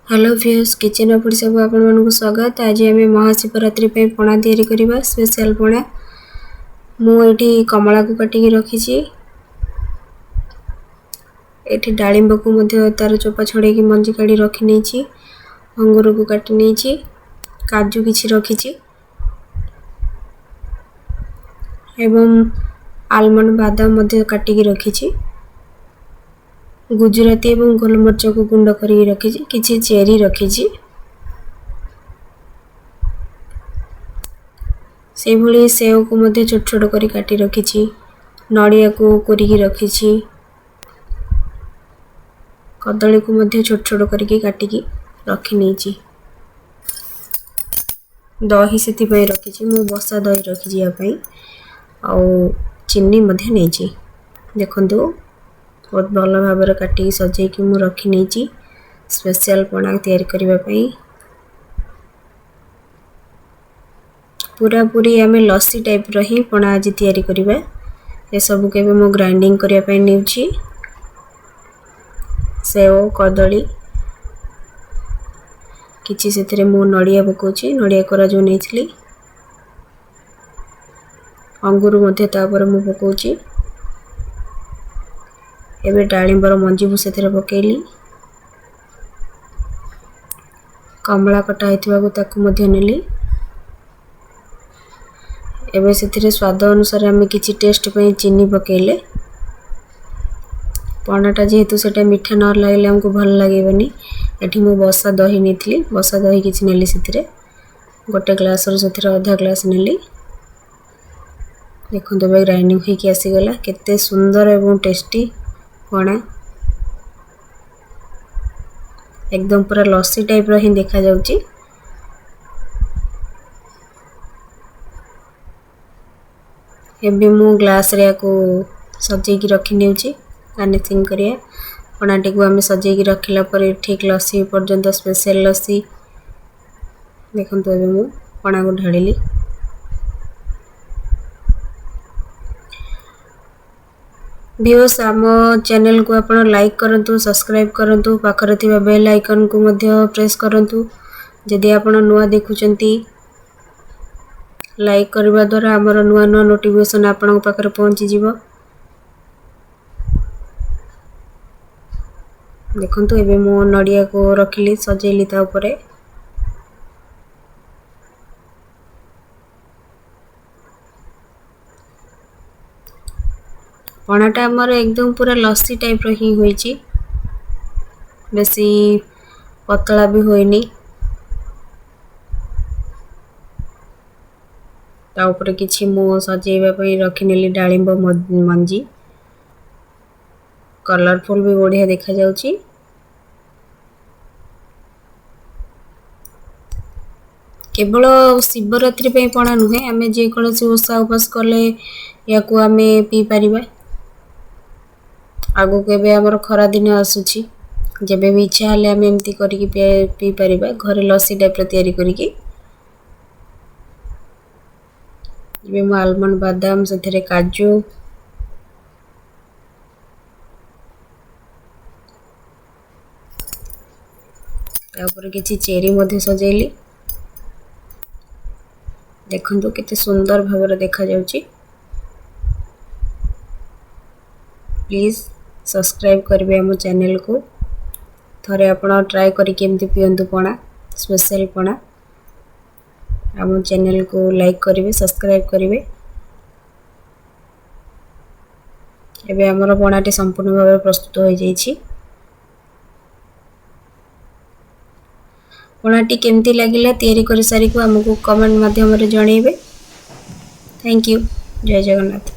Hello viewers kitchen अपनी सब आपको स्वागत। आज आम महाशिवरात्रि पे पणा तैयारी करवा स्पेशल पणा। मुझे कमला को काटिकी रखी ये डालिंब को तार चोपा छड़े मंजी काढ़ी रखी नहीं। अंगूर को काटी नहीं, काजू किसी रखी एवं आलमंड बादाम काटिकी रखी। गुजराती एवं गोलमरिच को गुंड कर रखी, किसी चेरी रखी। से भली सेव को मध्य छोट छोट कर काटी रखी। नड़िया को कोरिकी रखी। कदली को मध्य छोट छोट करके काटिकी रखी नहीं। दही से रखी, मु बसा दही रखी यापाई आउ चीनी मध्य नहीं। देखो बहुत भल भाव काटिकी सजेकी मु रखी नहीं स्पेशल पणा तैयारी करने। पूरा पूरी आम लस्सी टाइप रही पणा आज तैयारी करवा। ये सब के मु ग्राइंडिंग करने नहीं। सेव कदली किसी से मु नड़िया पकाउची, नड़िया कोरा जो नहीं अंगूर मध्य तापर मु पकाउची। एबे डालिंबर मंजी को से पकेली, कमला कटा होता नेली। एबे से स्वाद अनुसार आम किसी टेस्ट पे चीनी पकेले। पणाटा जेहेतु से मीठा न लगे हमको भल लगेनि। एठी मु बसा दही नहीं, बसा दही किसी नेली से गोटे ग्लास से अधा ग्लास नेली। देखो तो ग्राइंडिंग होगी आसीगला, केते सुंदर एवं टेस्टी पणा एकदम पूरा लस्सी टाइप रो ही देखा जाउची। एबे मु ग्लास रे को सजे की रखी नेउची गार्निशिंग करिया। पणाटी को हमें सजे की रखिला पर ठीक लस्सी पर्यंत स्पेशल लस्सी। देखो तो एबे मु पणा को ढालिली। व्यूअर्स आम चैनल को आप लाइक करंतु, सब्सक्राइब करंतु, पाखरे थिबा बेल आइकन को मध्य प्रेस करंतु। जदि आप नुआ देखुचंती लाइक करबा द्वारा हमर नुआ नुआ नोटिफिकेशन आपन पाखरे पहुंची जीवो। देखंतु एबे मो नड़िया को रखिली सजेली ता ऊपर। पणाटा आमर एकदम पूरा लस्सी टाइप रही हुई, बेसी पतला भी होइनी। ता ऊपर किछि मो सजेबा पई रखी नेली डालिंब मंजी। कलरफुल भी बढ़िया देखा जाउची। केवल शिवरात्रि पे पणा नुहे, आमे जे कोनोसी ओषा उपास कले या को आमे पी परिबा। आगो के आमर खरा दिन आसुची, जब भी इच्छा हेले आम एमती करके पी परिबा घरे लस्सी टाइप तैयारी करके। आलमंड बादाम से काजू तापर किसी चेरी मध्य सजेली। देखंतु केते सुंदर भाव देखा जाउची। प्लीज सब्सक्राइब करेंगे आम चैनल को। थरे आपन ट्राई करके एमती पियंतु पणा स्पेशल पणा। आम चैनल को लाइक करेंगे, सब्सक्राइब करेंगे। एबे हमर पणाटी संपूर्ण भाव प्रस्तुत हो जाइछि। पणाटी केमती लागिला तैयारी कर सारी को हमको कमेंट माध्यम रे जणैबे। Thank you. जय जगन्नाथ।